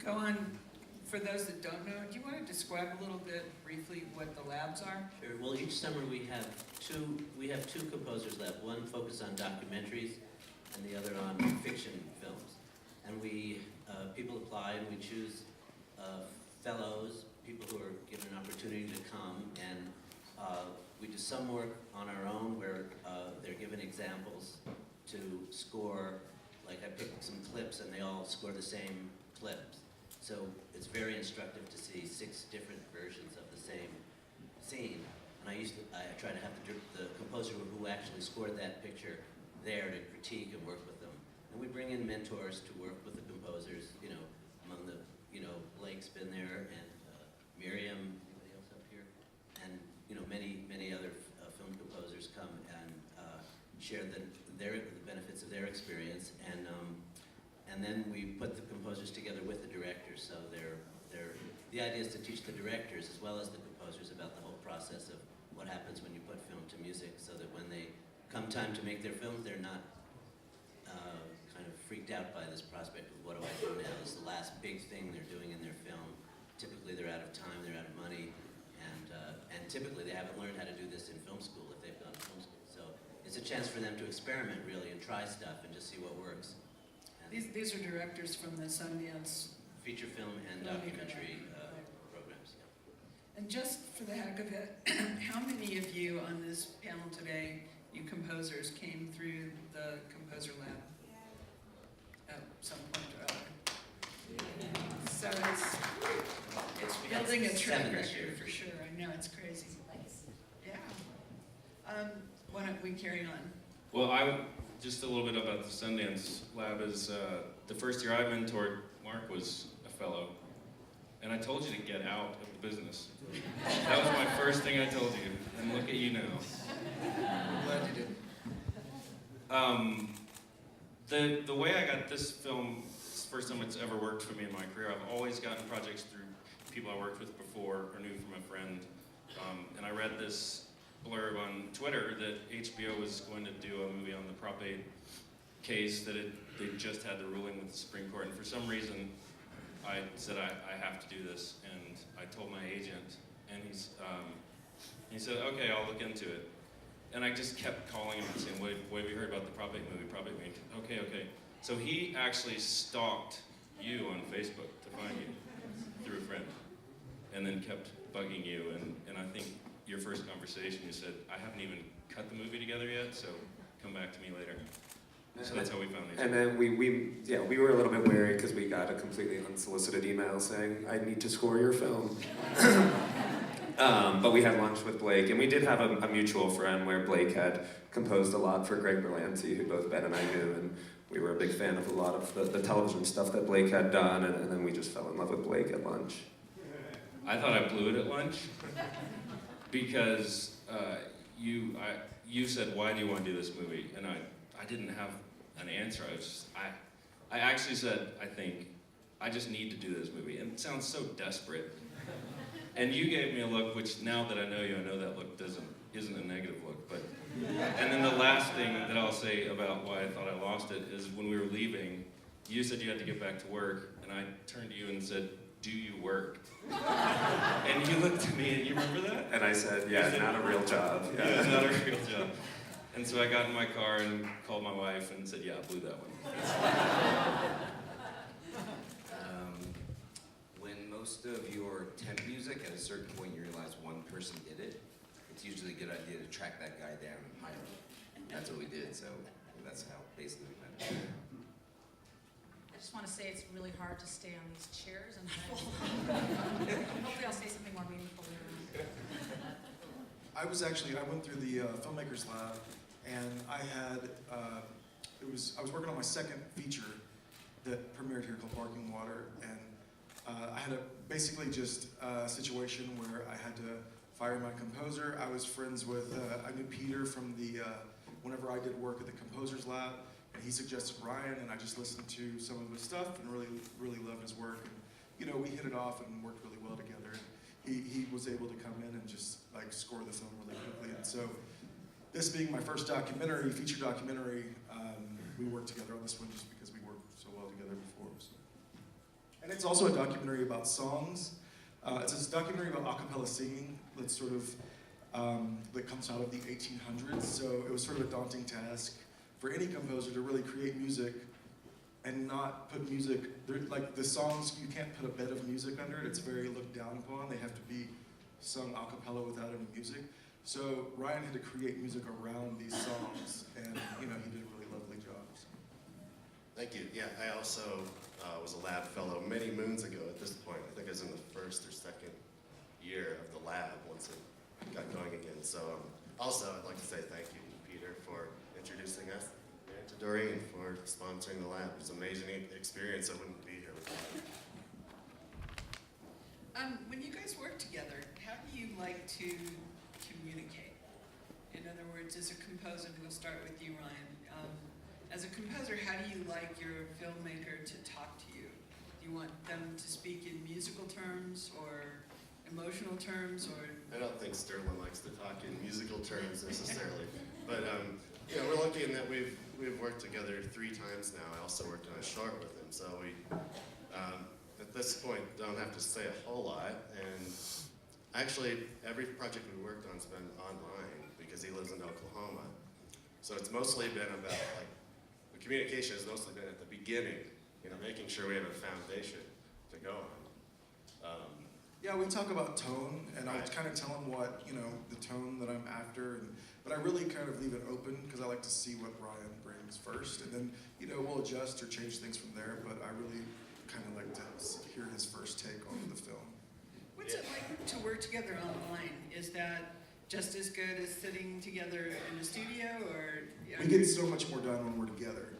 go on, for those that don't know, do you want to describe a little bit briefly what the labs are? Sure. Well, each summer we have two composers lab. One focused on documentaries, and the other on fiction films. And people apply, and we choose fellows, people who are given an opportunity to come, and we do some work on our own where they're given examples to score. Like I picked some clips, and they all score the same clips. So it's very instructive to see 6 different versions of the same scene. And I try to have the composer who actually scored that picture there to critique and work with them. And we bring in mentors to work with the composers, among the, Blake's been there, and Miriam, anybody else up here? And, many other film composers come and share the benefits of their experience. And then we put the composers together with the directors, so the idea is to teach the directors as well as the composers about the whole process of what happens when you put film to music, so that when they come time to make their films, they're not kind of freaked out by this prospect of what do I do now? This is the last big thing they're doing in their film. Typically they're out of time, they're out of money, and typically they haven't learned how to do this in film school if they've gone to film school. So it's a chance for them to experiment really and try stuff and just see what works. These are directors from the Sundance feature film and documentary programs. Yeah. And just for the heck of it, how many of you on this panel today, you composers, came through the Composer Lab at some point or other? So it's building a track record for sure. I know, it's crazy. Yeah. Why don't we carry on? Well, just a little bit about the Sundance Lab is the first year I mentored Mark was a fellow, and I told you to get out of the business. That was my first thing I told you, and look at you now. I'm glad you did. The way I got this film, it's the first time it's ever worked for me in my career. I've always gotten projects through people I worked with before or knew from a friend, and I read this blurb on Twitter that HBO was going to do a movie on the Prop 8 case, that they just had the ruling with the Supreme Court, and for some reason I said I have to do this, and I told my agent, and he said, okay, I'll look into it. And I just kept calling him and saying, what have you heard about the Prop 8 movie? Prop 8 movie. Okay. So he actually stalked you on Facebook to find you through a friend, and then kept bugging you, and I think your first conversation, you said, I haven't even cut the movie together yet, so come back to me later. So that's how we found these. And then we were a little bit wary because we got a completely unsolicited email saying, I need to score your film. But we had lunch with Blake, and we did have a mutual friend where Blake had composed a lot for Greg Berlanti, who both Ben and I knew, and we were a big fan of a lot of the television stuff that Blake had done, and then we just fell in love with Blake at lunch. I thought I blew it at lunch because you said, why do you want to do this movie? And I didn't have an answer. I actually said, I think, I just need to do this movie. And it sounds so desperate. And you gave me a look, which now that I know you, I know that look isn't a negative look. But and then the last thing that I'll say about why I thought I lost it is when we were leaving, you said you had to get back to work, and I turned to you and said, do you work? And you looked at me, and you remember that? And I said, yeah, it's not a real job. Yeah, it's not a real job. And so I got in my car and called my wife and said, yeah, I blew that one. When most of your temp music, at a certain point you realize one person did it, it's usually a good idea to track that guy down and hire him. That's what we did, so that's how basically we met. I just want to say it's really hard to stay on these chairs and hopefully I'll say something more meaningful later on. I went through the Filmmakers Lab, and I was working on my second feature that premiered here called Barking Water, and I had basically just a situation where I had to fire my composer. I was friends with, I knew Peter from whenever I did work at the Composers Lab, and he suggested Ryan, and I just listened to some of his stuff and really loved his work. And we hit it off and worked really well together. And he was able to come in and just score the film really quickly. And so, this being my first feature documentary, we worked together on this one just because we worked so well together before. So. And And it's also a documentary about songs. It's a documentary about a cappella singing that's sort of, that comes out of the 1800s. So it was sort of a daunting task for any composer to really create music and not put music, like the songs, you can't put a bed of music under it. It's very looked down upon. They have to be sung a cappella without any music. So Ryan had to create music around these songs, and he did a really lovely job. So. Thank you. Yeah, I also was a lab fellow many moons ago at this point. I think I was in the first or second year of the lab once it got going again. So also I'd like to say thank you to Peter for introducing us and to Doreen for sponsoring the lab. It was an amazing experience. I wouldn't be here without it. When you guys work together, how do you like to communicate? In other words, as a composer, and we'll start with you, Ryan. As a composer, how do you like your filmmaker to talk to you? Do you want them to speak in musical terms or emotional terms, or? I don't think Sterling likes to talk in musical terms necessarily, but we're lucky in that we've worked together 3 times now. I also worked on a short with him, so we at this point don't have to say a whole lot. And actually, every project we worked on's been online because he lives in Oklahoma, so it's mostly been about the communication has mostly been at the beginning, making sure we have a foundation to go on. Yeah, we talk about tone, and I Right. kind of tell him what, the tone that I'm after, but I really kind of leave it open because I like to see what Ryan brings first, and then, we'll adjust or change things from there, but I really kind of like to hear his first take on the film. What's it like to work together online? Is that just as good as sitting together in a studio, or? We get so much more done when we're together,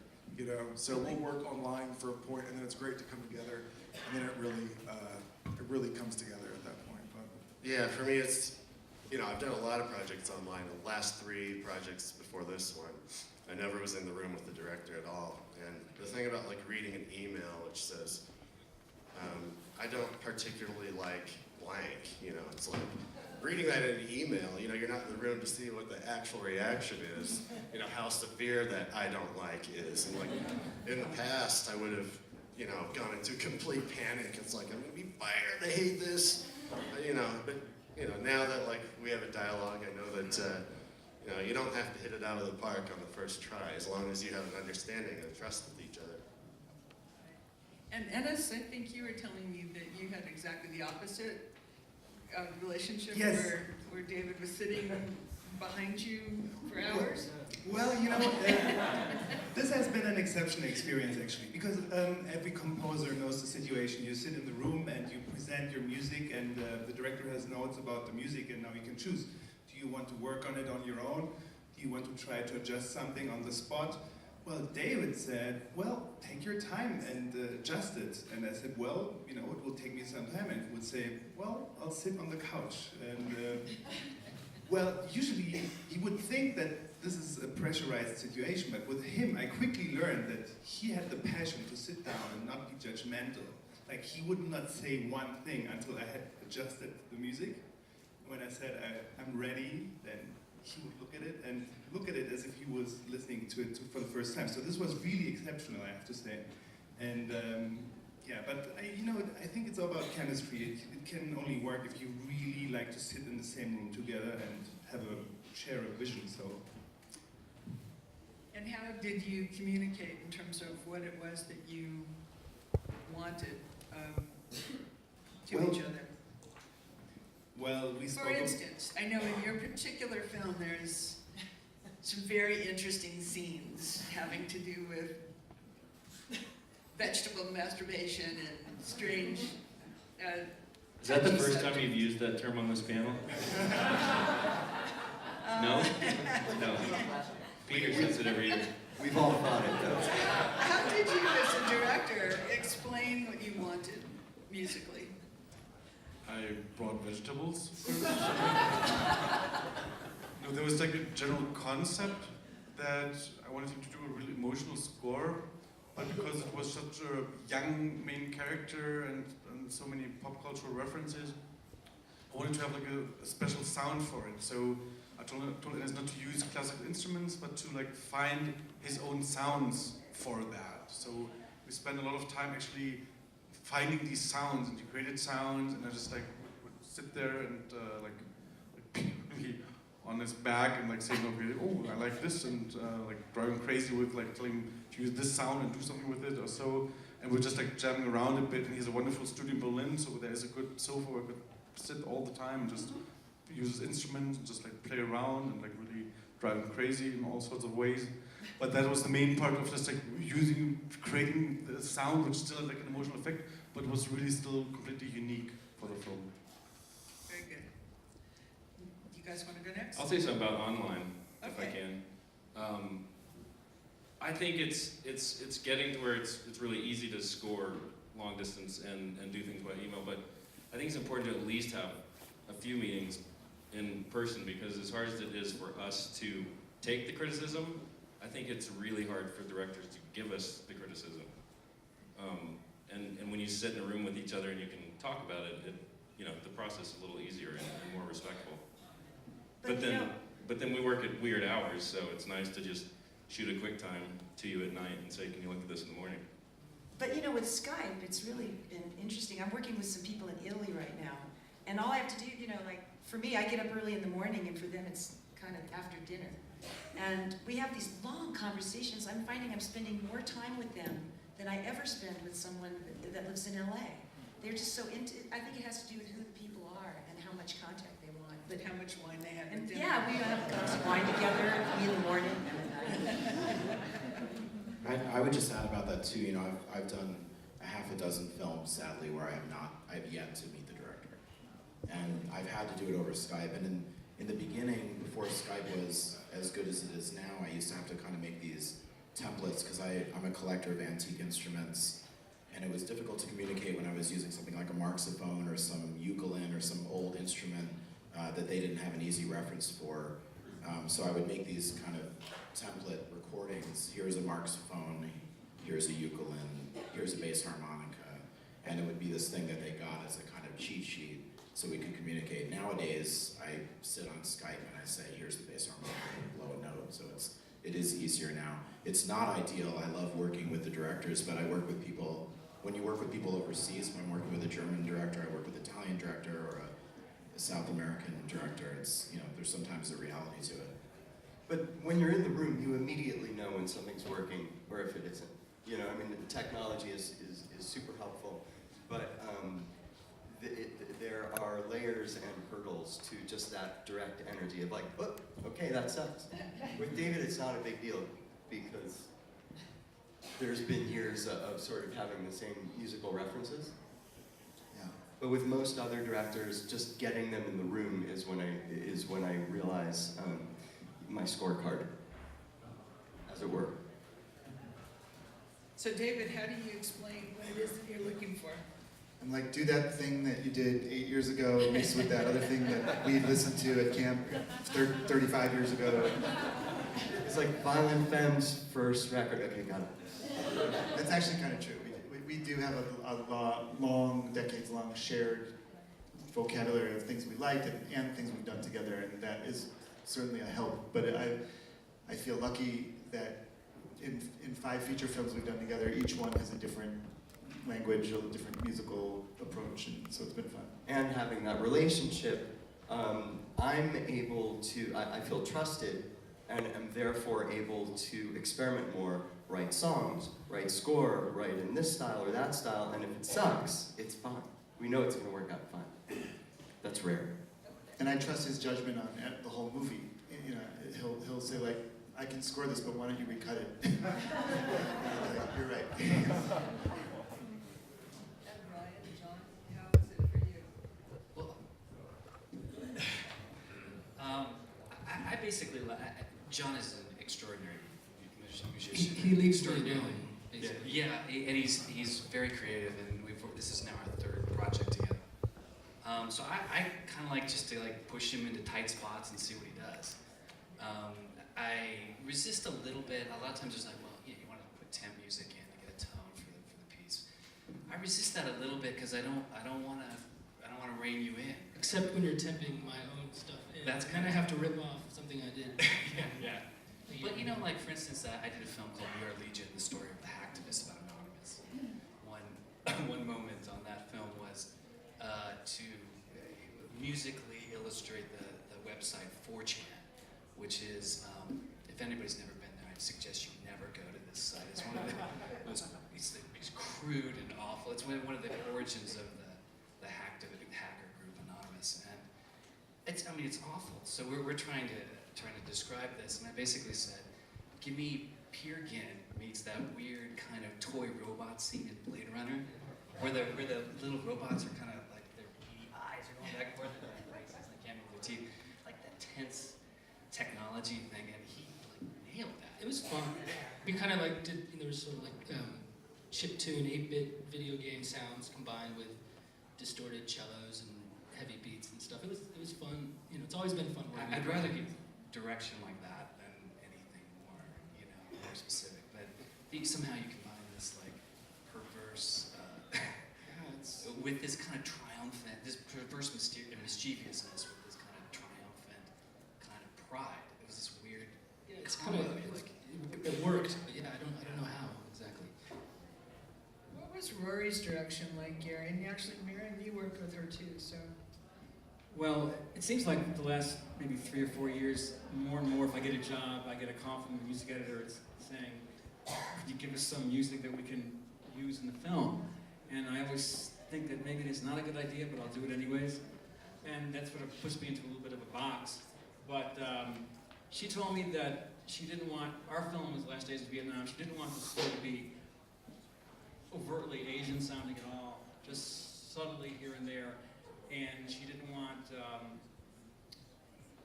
so we'll work online for a point, and then it's great to come together, and then it really comes together at that point. But Yeah, for me it's, I've done a lot of projects online. The last 3 projects before this one, I never was in the room with the director at all. And the thing about reading an email which says, I don't particularly like blank, it's like reading that in an email, you're not in the room to see what the actual reaction is, how severe that I don't like is. And in the past I would have, gone into complete panic. It's like, I'm gonna be fired, I hate this, but now that we have a dialogue, I know that you don't have to hit it out of the park on the first try, as long as you have an understanding and trust with each other. And Ennis, I think you were telling me that you had exactly the opposite relationship, Yes. where David was sitting behind you for hours. Well, this has been an exceptional experience actually, because every composer knows the situation. You sit in the room and you present your music, and the director has notes about the music, and now you can choose. Do you want to work on it on your own? Do you want to try to adjust something on the spot? Well, David said, well, take your time and adjust it. And I said, well, it will take me some time. And he would say, well, I'll sit on the couch. And well, usually he would think that this is a pressurized situation, but with him, I quickly learned that he had the passion to sit down and not be judgmental. Like, he would not say one thing until I had adjusted the music. When I said, I'm ready, then he would look at it and look at it as if he was listening to it for the first time. So this was really exceptional, I have to say. And yeah, but I think it's all about chemistry. It can only work if you really like to sit in the same room together and have share a vision. So. And how did you communicate in terms of what it was that you wanted to Well, each other? Well, we spoke. For instance, I know in your particular film there's some very interesting scenes having to do with vegetable masturbation and strange. Is that the touchy first time subjects. you've used that term on this panel? No? No. Peter says it every year. We've all thought it, though. How did you, as a director, explain what you wanted musically? I brought vegetables. No, there was like a general concept that I wanted him to do a really emotional score, but because it was such a young main character and so many pop cultural references, I wanted to have like a special sound for it. So I told Ines not to use classical instruments, but to like find his own sounds for that. So we spent a lot of time actually finding these sounds, and you created sounds, and I just like would sit there and like really on his back and like saying, okay, oh, I like this, and like driving crazy with like telling him to use this sound and do something with it or so. And we're just like jamming around a bit, and he has a wonderful studio in Berlin, so there's a good sofa where I could sit all the time and just use his instruments and just like play around and like really drive him crazy in all sorts of ways. But that was the main part of just like creating the sound, which still had like an emotional effect, but was really still completely unique for the film. Very good. You guys want to go next? I'll say something about online, if I Okay. can. I think it's getting to where it's really easy to score long distance and do things by email, but I think it's important to at least have a few meetings in person, because as hard as it is for us to take the criticism, I think it's really hard for directors to give us the criticism. And when you sit in a room with each other and you can talk about it, the process is a little easier and more respectful. But then we work at weird hours, so it's nice to just shoot a quick time to you at night and say, can you look at this in the morning? But with Skype, it's really been interesting. I'm working with some people in Italy right now, and all I have to do, like for me, I get up early in the morning, and for them it's kind of after dinner. And we have these long conversations. I'm finding I'm spending more time with them than I ever spend with someone that lives in LA. They're just so into, I think it has to do with who the people are and how much contact they want. But how much wine they had And with dinner. yeah, we have a glass of wine together, me in the morning. I would just add about that too. I've done a half a dozen films, sadly, where I've yet to meet the director, and I've had to do it over Skype. And in the beginning, before Skype was as good as it is now, I used to have to kind of make these templates because I'm a collector of antique instruments, and it was difficult to communicate when I was using something like a marxophone or some ukulele or some old instrument that they didn't have an easy reference for. So I would make these kind of template recordings. Here's a marxophone, here's a ukulele, here's a bass harmonica, and it would be this thing that they got as a kind of cheat sheet so we could communicate. Nowadays, I sit on Skype and I say, here's the bass harmonica, and blow a note, so it is easier now. It's not ideal. I love working with the directors, but I work with people, when you work with people overseas, when I'm working with a German director, I work with an Italian director, or a South American director, it's, there's sometimes a reality to it. But when you're in the room, you immediately know when something's working or if it isn't. The technology is super helpful, but there are layers and hurdles to just that direct energy of like, oh, okay, that sucks. With David, it's not a big deal because there's been years of sort of having the same musical references. Yeah. But with most other directors, just getting them in the room is when I realize my scorecard, as it were. So David, how do you explain what it is that you're looking for? I'm like, do that thing that you did 8 years ago, mixed with that other thing that we listened to at camp 35 years ago. It's like Violent Femme's first record. Okay, got it. That's actually kind of true. We do have a long, decades-long shared vocabulary of things we liked and things we've done together, and that is certainly a help. But I feel lucky that in 5 feature films we've done together, each one has a different language, a different musical approach, and so it's been fun. And having that relationship, I'm able to, I feel trusted, and am therefore able to experiment more, write songs, write score, write in this style or that style, and if it sucks, it's fine. We know it's going to work out fine. That's rare. And I trust his judgment on the whole movie. He'll say like, I can score this, but why don't you recut it? Like, you're right. And Ryan, John, how is it for you? Well, I basically, John is an extraordinary musician. He leads extraordinarily. Yeah, and he's very creative, and this is now our 3rd project together. So I kind of like just to push him into tight spots and see what he does. I resist a little bit. A lot of times there's like, well, yeah, you want to put temp music in to get a tone for the piece. I resist that a little bit because I don't want to rein you in. Except when you're temping my own stuff in. That's kind of have to rip off something I did. Yeah. But for instance, I did a film called We Are Legion, the story of the hacktivist about Anonymous. One moment musically illustrate the website 4chan, which is, if anybody's never been there, I'd suggest you never go to this site. It's one of the most, it's crude and awful. It's one of the origins of the hacker group Anonymous, and it's awful. So we're trying to describe this, and I basically said, give me Peer Gynt meets that weird kind of toy robot scene in Blade Runner, where the little robots are kind of like their beady eyes are going back and forth, and their faces, and they can't move their teeth, like that tense technology thing, and he like nailed that. It was fun. We kind of like did, there was sort of like chiptune 8-bit video game sounds combined with distorted cellos and heavy beats and stuff. It was fun. You know, it's always been fun working. I'd rather give direction like that than anything more, more specific. But somehow you combine this like perverse with this kind of triumphant, this perverse mischievousness with this kind of triumphant kind of pride. It was this weird. Yeah, it's kind of like it worked, but yeah, I don't know how exactly. What was Rory's direction like, Gary? And actually, Miriam, you worked with her too, so. Well, it seems like the last maybe 3 or 4 years, more and more, if I get a job, I get a call from the music editor saying, could you give us some music that we can use in the film? And I always think that maybe it's not a good idea, but I'll do it anyways. And that sort of puts me into a little bit of a box. But she told me that she didn't want, our film was Last Days of Vietnam, she didn't want the score to be overtly Asian sounding at all, just subtly here and there. And she didn't want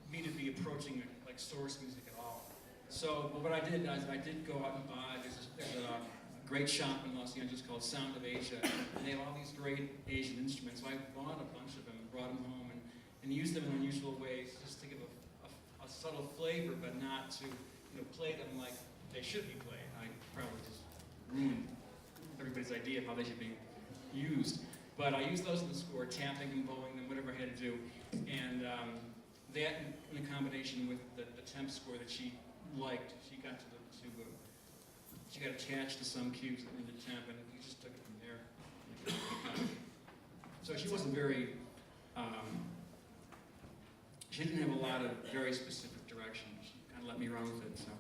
me to be approaching like source music at all. So, but what I did is I did go out and buy, there's a great shop in Los Angeles called Sound of Asia, and they have all these great Asian instruments. So I bought a bunch of them and brought them home and used them in unusual ways, just to give a subtle flavor, but not to play them like they should be played. I probably just ruined everybody's idea of how they should be used. But I used those in the score, tapping and bowing them, whatever I had to do. And that in combination with the temp score that she liked, she got she got attached to some cues in the temp, and we just took it from there. So she wasn't very, she didn't have a lot of very specific direction. She kind of let me run with it, so.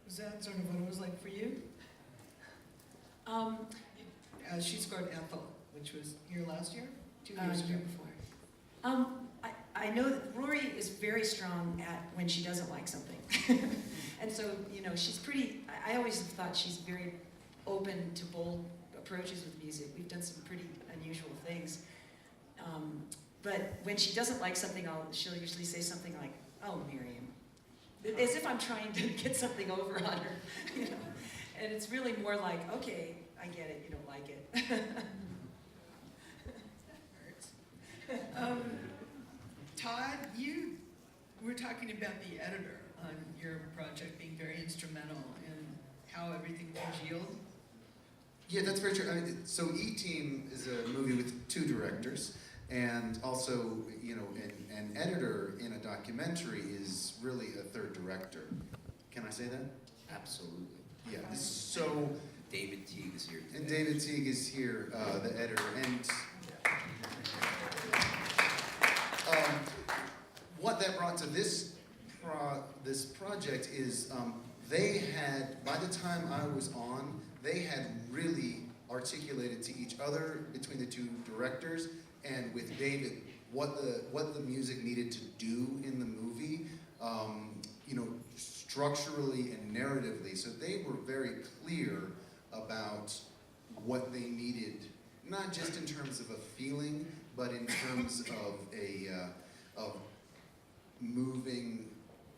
Was that sort of what it was like for you? She scored Ethel, which was here last year? 2 years ago. Year before. I know that Rory is very strong at when she doesn't like something. And so, she's pretty, I always thought she's very open to bold approaches with music. We've done some pretty unusual things. But when she doesn't like something, she'll usually say something like, "Oh, Miriam," as if I'm trying to get something over on her, And it's really more like, "Okay, I get it, you don't like it." Todd, you were talking about the editor on your project being very instrumental in how everything congealed. Yeah, that's very true. So E-Team is a movie with 2 directors, and also, an editor in a documentary is really a 3rd director. Can I say that? Absolutely. Yeah. So David Teague is here today. And David Teague is here, the editor, and what that brought to this project is they had, by the time I was on, they had really articulated to each other, between the 2 directors and with David, what the music needed to do in the movie, structurally and narratively. So they were very clear about what they needed, not just in terms of a feeling, but in terms of moving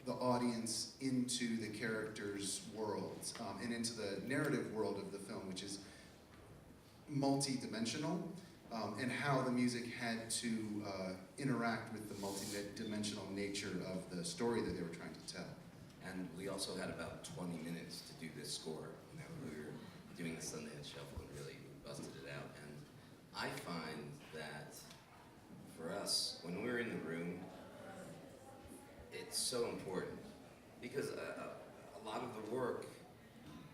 the audience into the characters' worlds and into the narrative world of the film, which is multi-dimensional, and how the music had to interact with the multi-dimensional nature of the story that they were trying to tell. And we also had about 20 minutes to do this score. We were doing the Sundance Shuffle and really busted it out. And I find that for us, when we're in the room, it's so important because a lot of the work,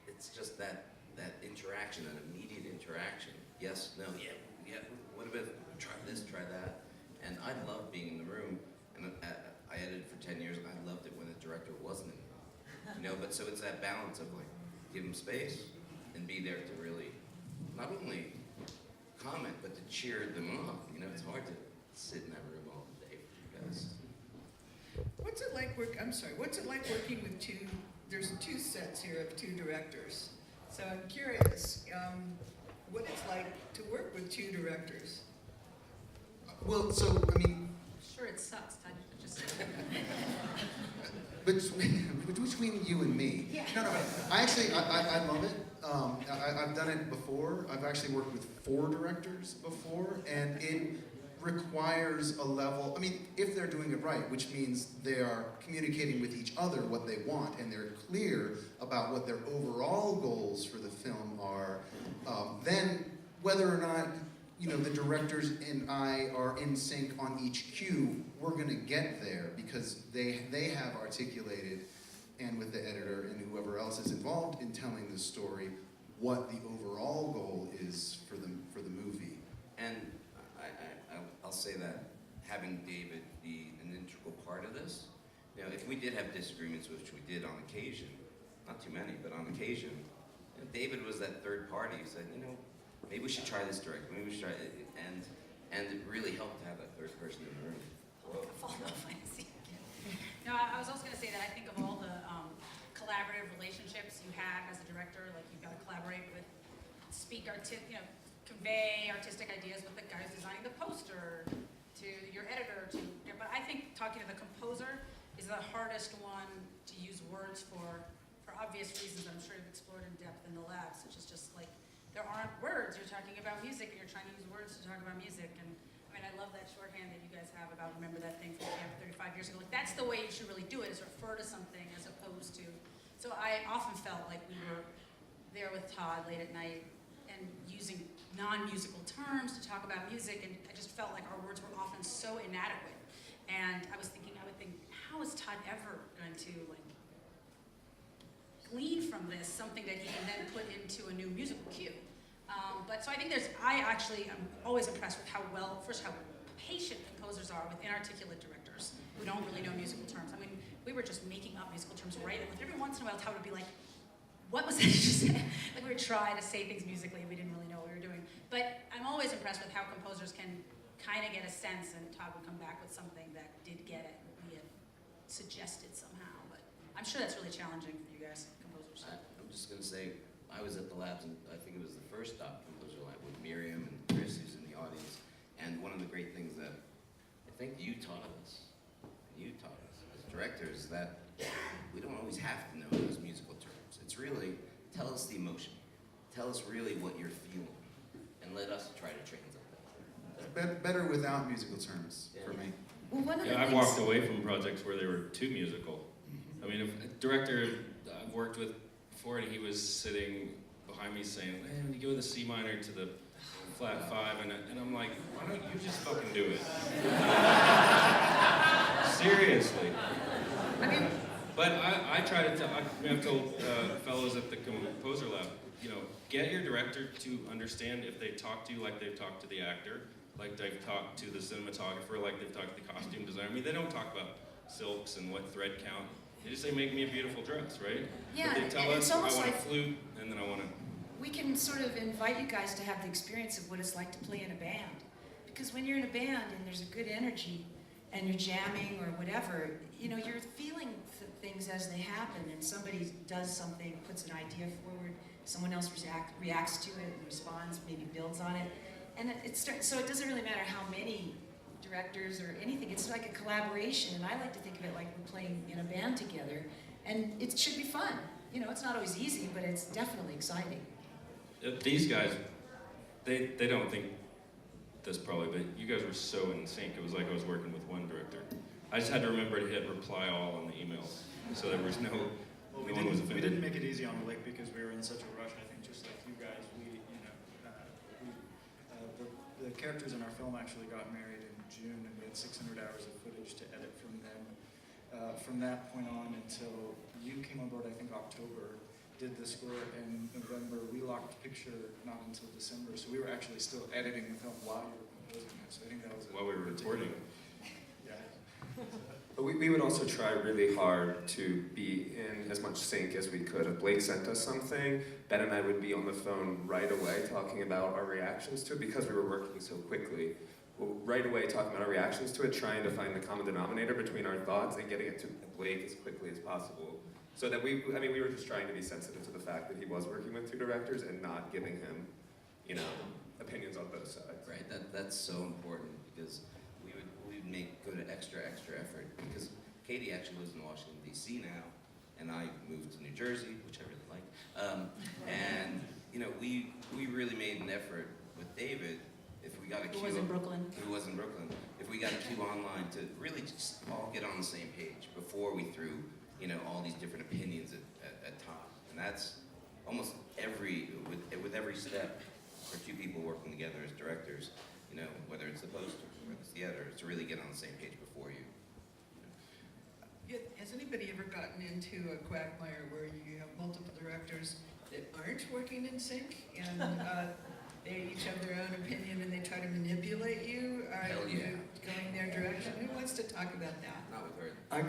it's just that interaction, an immediate interaction. Yes, no, yeah, what about try this, try that. And I love being in the room, and I edited for 10 years, I loved it when the director wasn't in the room. You know, but so it's that balance of like, give them space and be there to really, not only comment, but to cheer them on. You know, it's hard to sit in that room all day for you guys. What's it like what's it like working with there's two sets here of two directors. So I'm curious, what it's like to work with two directors. Well, so, I mean, Sure, it sucks. I just between you and me. Yeah. No, I love it. I've done it before. I've actually worked with 4 directors before, and it requires a level, I mean, if they're doing it right, which means they are communicating with each other what they want, and they're clear about what their overall goals for the film are, then whether or not, you know, the directors and I are in sync on each cue, we're gonna get there because they have articulated, and with the editor and whoever else is involved in telling the story, what the overall goal is for the movie. And I'll say that having David be an integral part of this, you know, if we did have disagreements, which we did on occasion, not too many, but on occasion, you know, David was that third party who said, you know, maybe we should try this director, maybe we should try it, and it really helped to have that third person in the room. No, I was also going to say that I think of all the collaborative relationships you have as a director, like you've got to collaborate with, convey artistic ideas with the guy who's designing the poster, to your editor, but I think talking to the composer is the hardest one to use words for obvious reasons I'm sure you've explored in depth in the lab, such as just like, there aren't words, you're talking about music, and you're trying to use words to talk about music, and I mean, I love that shorthand that you guys have about remember that thing from 35 years ago. Like, that's the way you should really do it, is refer to something as opposed to, so I often felt like we were there with Todd late at night and using non-musical terms to talk about music, and I just felt like our words were often so inadequate. And I would think, how is Todd ever going to like glean from this something that he can then put into a new musical cue? But so I think I'm always impressed with how patient composers are with inarticulate directors who don't really know musical terms. I mean, we were just making up musical terms, right? And like every once in a while, Todd would be like, what was that you just said? Like we would try to say things musically, we didn't really know what we were doing. But I'm always impressed with how composers can kind of get a sense, and Todd would come back with something that did get it, we had suggested somehow. But I'm sure that's really challenging for you guys, composers. I'm just going to say, I was at the labs, and I think it was the first doc composer lab with Miriam and Chris, who's in the audience. And one of the great things that I think you taught us as directors, that we don't always have to know those musical terms. It's really, tell us the emotion. Tell us really what you're feeling, and let us try to translate that. Better without musical terms, for me. Well, one of the I've things- walked away from projects where they were too musical. I mean, if a director I've worked with before, and he was sitting behind me saying, man, you go the C minor to the flat 5, and I'm like, why don't you just fucking do it? Seriously. I mean, but I try to tell, I've told fellows at the Composer Lab, you know, get your director to understand if they talk to you like they've talked to the actor, like they've talked to the cinematographer, like they've talked to the costume designer. I mean, they don't talk about silks and what thread count. They just say, make me a beautiful dress, right? Yeah, but they tell and us, it's I almost want a like- flute, and then I want to... we can sort of invite you guys to have the experience of what it's like to play in a band. Because when you're in a band and there's a good energy and you're jamming or whatever, you know, you're feeling things as they happen, and somebody does something, puts an idea forward, someone else reacts to it and responds, maybe builds on it. And so it doesn't really matter how many directors or anything, it's like a collaboration, and I like to think of it like we're playing in a band together, and it should be fun. You know, it's not always easy, but it's definitely exciting. These guys, they don't think this probably, but you guys were so in sync. It was like I was working with one director. I just had to remember to hit reply all on the emails, so there was no one was offended. We didn't make it easy on the lake because we were in such a rush. I think just like you guys, the characters in our film actually got married in June, and we had 600 hours of footage to edit from them. From that point on until you came on board, I think October, did the score in November. We locked picture not until December, so we were actually still editing the film while you were composing it. So I think that was While we were recording. Yeah. But we would also try really hard to be in as much sync as we could. If Blake sent us something, Ben and I would be on the phone right away talking about our reactions to it because we were working so quickly. Right away talking about our reactions to it, trying to find the common denominator between our thoughts and getting it to Blake as quickly as possible. So that we were just trying to be sensitive to the fact that he was working with two directors and not giving him, opinions on both sides. Right, that's so important because we would go to extra effort because Katie actually lives in Washington, D.C. now, and I moved to New Jersey, which I really like. And we really made an effort with David. If we got a Who was in Brooklyn. Who was in Brooklyn. If we got a queue online to really just all get on the same page before we threw, all these different opinions at top. And that's almost with every step for two people working together as directors, whether it's the poster, whether it's the editor, to really get on the same page before you. Has anybody ever gotten into a quagmire where you have multiple directors that aren't working in sync and they each have their own opinion and they try to manipulate you? Hell Are yeah. you going their direction? Who wants to talk about that? Not with her. I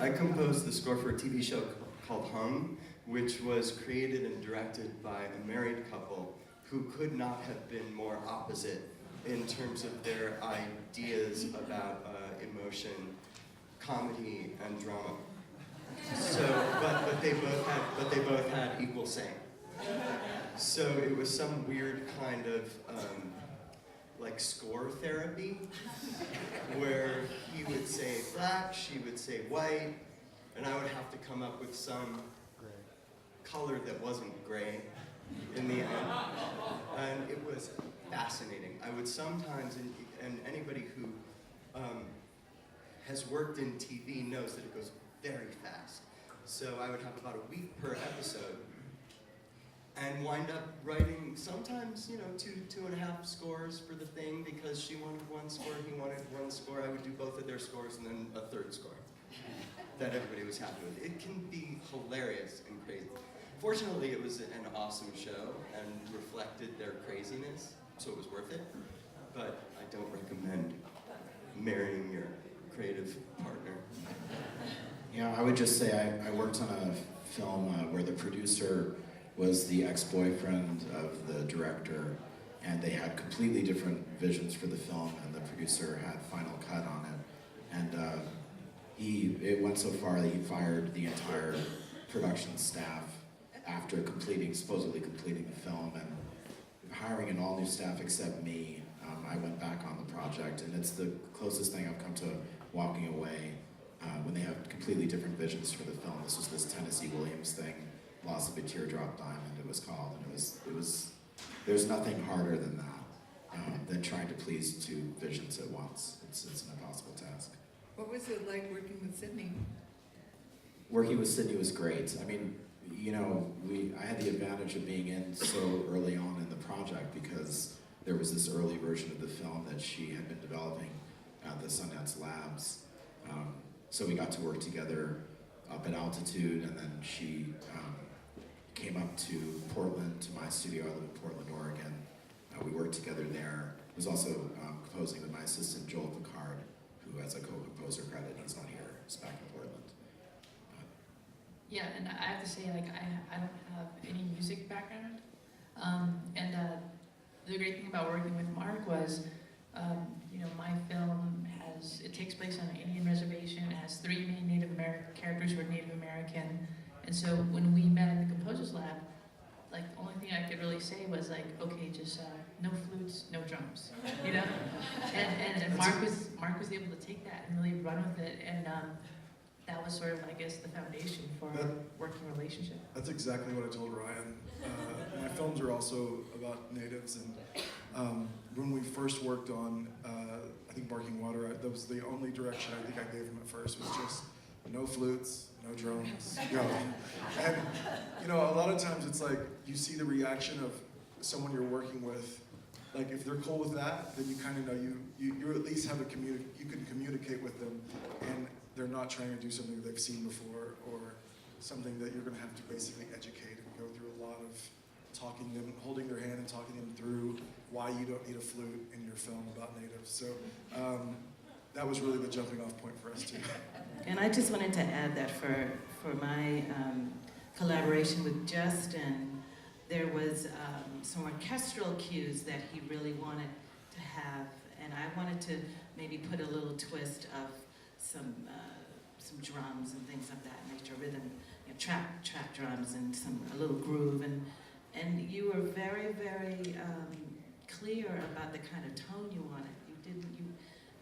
composed the score for a TV show called Hung, which was created and directed by a married couple who could not have been more opposite in terms of their ideas about emotion, comedy, and drama. So, but they both had equal say. So it was some weird kind of like score therapy, where he would say black, she would say white, and I would have to come up with some color that wasn't gray in the end. And it was fascinating. I would sometimes, and anybody who has worked in TV knows that it goes very fast. So I would have about a week per episode and wind up writing sometimes, 2.5 scores for the thing because she wanted one score, he wanted one score. I would do both of their scores and then a third score that everybody was happy with. It can be hilarious and crazy. Fortunately, it was an awesome show and reflected their craziness, so it was worth it. But I don't recommend marrying your creative partner. Yeah, I would just say I worked on a film where the producer was the ex-boyfriend of the director, and they had completely different visions for the film, and the producer had final cut on it. And it went so far that he fired the entire production staff after supposedly completing the film, and hiring an all-new staff except me. I went back on the project, and it's the closest thing I've come to walking away when they have completely different visions for the film. This was this Tennessee Williams thing, Loss of a Teardrop Diamond, it was called, and it was there's nothing harder than that, than trying to please two visions at once. It's an impossible task. What was it like working with Sydney? Working with Sydney was great. I mean, I had the advantage of being in so early on in the project because there was this early version of the film that she had been developing at the Sundance Labs. So we got to work together up at altitude, and then she came up to Portland, to my studio. I live in Portland, Oregon. We worked together there. I was also composing with my assistant, Joel Picard, who has a co-composer credit. He's not here, he's back in Portland. Yeah, and I have to say, I don't have any music background. And the great thing about working with Mark was, my film it takes place on an Indian reservation. It has 3 main Native American characters who are Native American. And so when we met in the Composers Lab, the only thing I could really say was okay, just no flutes, no drums, And Mark was able to take that and really run with it, and that was sort of, I guess, the foundation for a working relationship. That's exactly what I told Ryan. My films are also about natives, and when we first worked on, I think Barking Water, that was the only direction I think I gave him at first, was just no flutes, no drums, go. And, a lot of times it's you see the reaction of someone you're working with. If they're cool with that, then you kind of know you at least have you can communicate with them, and they're not trying to do something that they've seen before, or something that you're going to have to basically educate and go through a lot of holding their hand and talking them through why you don't need a flute in your film about natives. So that was really the jumping off point for us too. And I just wanted to add that for my collaboration with Justin, there was some orchestral cues that he really wanted to have, and I wanted to maybe put a little twist of some drums and things like that, nature rhythm, you know, trap drums and a little groove, and you were very, very clear about the kind of tone you wanted.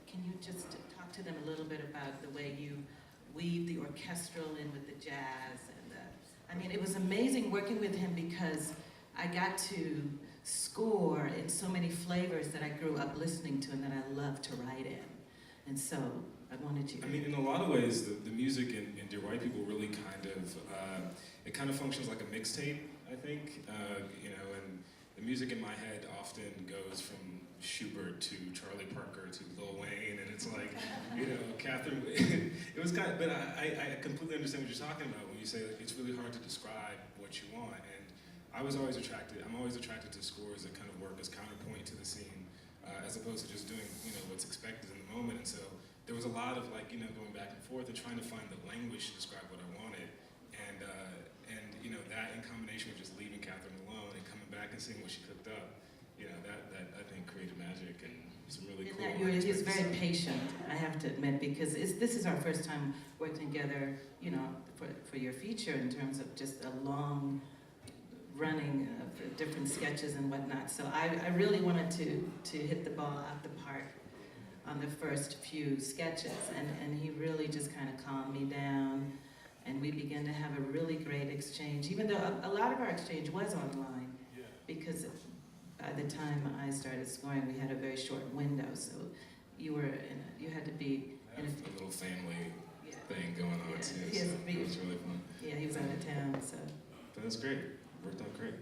Can you just talk to them a little bit about the way you weave the orchestral in with the jazz? And I mean, it was amazing working with him because I got to score in so many flavors that I grew up listening to and that I love to write in. And so I wanted you. I mean, in a lot of ways, the music in Dear White People really it kind of functions like a mixtape, I think. You know, and the music in my head often goes from Schubert to Charlie Parker to Lil Wayne, and it's like, you know, Catherine, it was kind of, but I completely understand what you're talking about when you say that it's really hard to describe what you want, and I'm always attracted to scores that kind of work as counterpoint to the scene, as opposed to just doing, you know, what's expected in the moment, and so there was a lot of like, you know, going back and forth and trying to find the language to describe what I wanted, and you know, that in combination with just leaving Catherine alone and coming back and seeing what she cooked up, you know, that I think created magic and some really cool. He was very patient, I have to admit, because this is our first time working together, you know, for your feature in terms of just a long running of different sketches and whatnot. So I really wanted to hit the ball out the park on the first few sketches, and he really just kind of calmed me down, and we began to have a really great exchange, even though a lot of our exchange was online, because by the time I started scoring, we had a very short window, so you had to be in a little family thing going on too, so it was really fun. Yeah, he was out of town, so. But that's great, worked out great.